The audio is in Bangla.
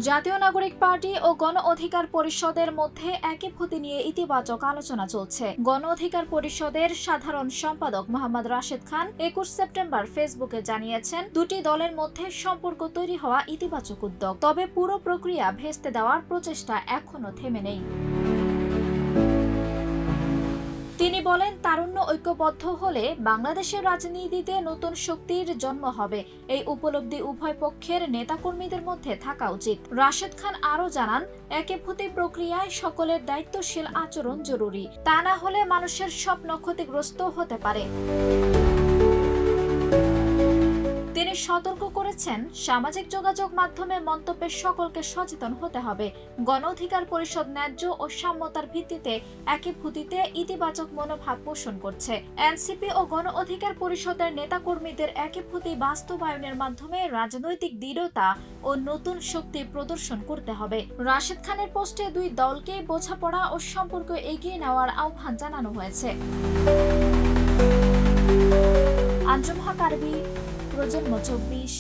জাতীয় নাগরিক পার্টি ও গণ অধিকার পরিষদের মধ্যে একীভূতি নিয়ে ইতিবাচক আলোচনা চলছে। গণ অধিকার পরিষদের সাধারণ সম্পাদক মোহাম্মদ রাশেদ খান 21 সেপ্টেম্বর ফেসবুকে জানিয়েছেন, দুটি দলের মধ্যে সম্পর্ক তৈরি হওয়া ইতিবাচক উদ্যোগ, তবে পুরো প্রক্রিয়া ভেস্তে দেওয়ার প্রচেষ্টা এখনো থেমে নেই। তিনি বলেন, তারুণ্য ঐক্যবদ্ধ হলে বাংলাদেশের রাজনীতিতে নতুন শক্তির জন্ম হবে। এই উপলব্ধি উভয় পক্ষের নেতাকর্মীদের মধ্যে থাকা উচিত। রাশেদ খান আরও জানান, একীভূতি প্রক্রিয়ায় সকলের দায়িত্বশীল আচরণ জরুরি, তা না হলে মানুষের স্বপ্ন ক্ষতিগ্রস্ত হতে পারে। তিনি সতর্ক করেছেন, সামাজিক যোগাযোগ মাধ্যমে মন্তব্যে সকলকে সচেতন হতে হবে। গণ অধিকার পরিষদ ন্যায্য ও সাম্যতার ভিত্তিতে একীভূতিতে ইতিবাচক মনোভাব পোষণ করছে। এনসিপি ও গণ অধিকার পরিষদের নেতাকর্মীদের একীভূতি বাস্তবায়নের মাধ্যমে রাজনৈতিক দৃঢ়তা ও নতুন শক্তি প্রদর্শন করতে হবে। রাশেদ খানের পোস্টে দুই দলকে বোঝাপড়া ও সম্পর্ক এগিয়ে নেওয়ার আহ্বান জানানো হয়েছে। আঞ্জুম হক আরবি, প্রজন্ম 24।